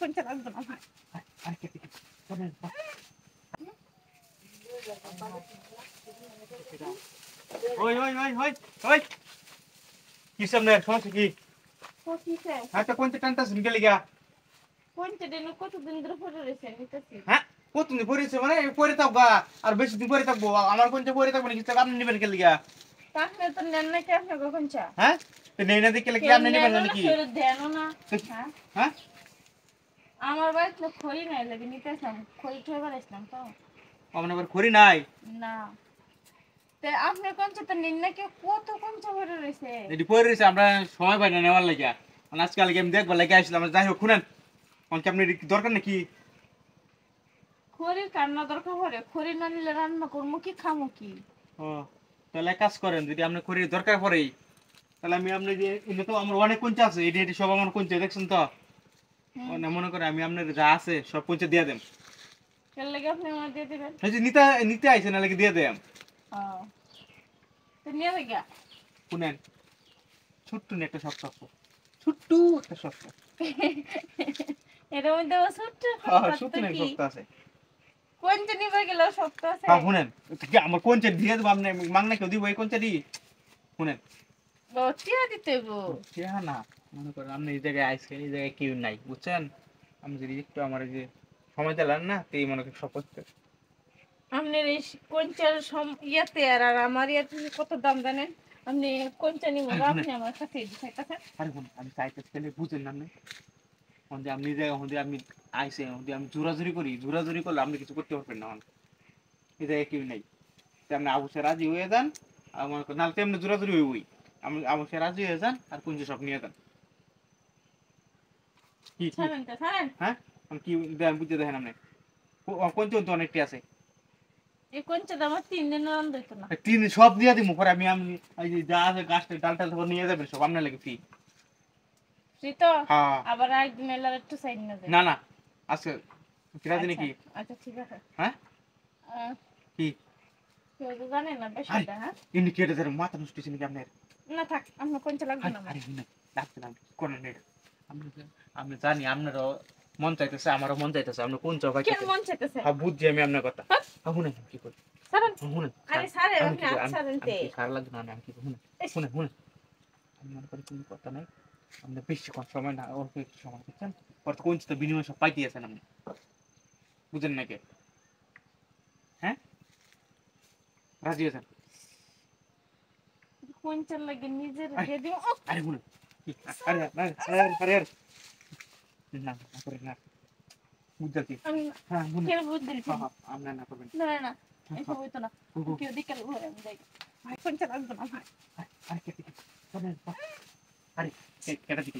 কোনটা লাগবে না ভাই। আরে কে চলেন ওই ওই ওই ওই ওই কি সামনে সমস্যা কি কোটিতে হ্যাঁ তো কোনটা টানতাছ নিকে লিগা কোনটা দিন কতদিন ধরে পড়ে রয়েছে নিতেছি। হ্যাঁ কতদিন পড়েছে মানে পড়ে থাকবা আর বেশি দিন পড়ে থাকবো আমার কোনটা পড়ে থাকবো নাকি আপনি নেবেন কে লিগা তাহলে তো নেন না কে আপনি কখন চা হ্যাঁ তো নেই না দেখে কি আপনি নেবেন নাকি ধ্যানও না। হ্যাঁ হ্যাঁ আমার বাড়িতে খড়ি নাই লাগে নিতেছিলাম খড়ি ঠয়ে বেড়াইছিলাম তো আপনার আবার খড়ি নাই না তে আপনি কোনটা তো নিন না কে কত কোনটা পড়ে রয়েছে। এটি পড়ে রয়েছে আমরা সময় পাই না নেওয়ার লাগিয়া মানে আজকাল আমি দেখবার লাগে আসলাম যাই হোক শুনেন কি আপনি দরকার নাকি খড়ির কান্না দরকার পড়ে খড়ি না নিলে রান্না করবো কি খামো কি। ও তাহলে এক কাজ করেন যদি আপনার খড়ির দরকার পড়ে তাহলে আমি আপনি যে এমনি তো আমার অনেক কোঞ্চা আছে এটি এটি সব আমার কোঞ্চা দেখছেন তো মানে মনে করে আমি আপনার যা আছে সব কোঞ্চা দিয়ে দেন এর লাগে আপনি আমার দিয়ে দিবেন। এই যে নিতে নিতে আইছেন না লাগে দিয়ে দেন তো নিয়ে দেখা শুনেন ছোট্ট নি একটা শক্ত আছে ছোট্ট একটা শক্ত এর মধ্যে ছোট্ট ছোট্ট নি শক্ত আছে কোনটা নিবে গেলেও শক্ত আছে। হ্যাঁ শুনেন কি আমার কোঞ্চা দিয়ে দেবো আপনি মাংনা কেউ দিব এই কোঞ্চা দি শুনেন টিয়া দিতে গো হ্যাঁ না মনে করেন আপনি এই জায়গায় আইছেন এই জায়গায় কেউ নাই বুঝছেন আমি যদি একটু আমার যে সময় দিলাম না তো এই মনে করেন সব করতে আপনার এই কোনটার ইয়াতে আর আমার ইয়াতে কত দাম জানেন আপনি কোনটা নিব আপনি আমার কাছে দিতেছেন। আরে বোন আমি চাইতেছি তাহলে বুঝেন না আপনি যে আপনি যে আমি আইসে আমি জোরাজুরি করি জোরাজুরি করলে আপনি কিছু করতে পারবেন না এই জায়গায় কেউ নেই আপনি আবশ্যই রাজি হয়ে যান আর মনে করেন নাহলে এমনি জোরাজুরি হইবই আমি অবশ্যই রাজি হয়ে যান আর কোন সব নিয়ে যান কি কি হ্যাঁ আমি কি দেন বুঝতে দেখেন আপনি কোন চলতে অনেকটি আছে এই কোনটা দাম 3 দিন রান দিত না তিন সব দিয়ে দিব পরে আমি আমি এই যে যা আছে গাছটা ডালটা সব নিয়ে যাবেন সব আপনার লাগে ফ্রি তো হ্যাঁ আবার একদিন এলার একটু সাইড না না না আজকে কিরা দিনে কি আচ্ছা ঠিক আছে হ্যাঁ কি কেউ তো জানে না বিষয়টা। হ্যাঁ ইনি কেটে ধরে মাথা নষ্ট হয়েছে নাকি আপনার না থাক আপনার কোনটা লাগবে না আরে না ডাকতে না কোন নেই আমি জানি আপনারও মন চাইতেছে আমারও মন চাইতেছে আপনি কোন চোখ কেন মন চাইতেছে হ্যাঁ বুঝছি আমি আপনার কথা শুনে কি করি শুনে আরে স্যার আপনি আচ্ছা জানতে সার লাগবে না আমি কি শুনে শুনে আমি মনে করি কোনো কথা নাই আপনি বেশি কম সময় না অল্প একটু সময় দিচ্ছেন পরে কোন তো বিনিময় সব পাইতে আছেন আপনি বুঝেন নাকি হ্যাঁ রাজি আছেন কোনটা লাগে নিজের দিয়ে দিও। আরে শুনে আরে আরে আরে আরে না না করে না বুঝছি হ্যাঁ শুনে কেন বুঝ দিচ্ছি হ্যাঁ আপনি না করবেন না না এসব হইতো না কেউ দিকে ঘরে আমি যাই ভাই কোনটা লাগবে না ভাই আরে কেটে আরে কেটে দিতে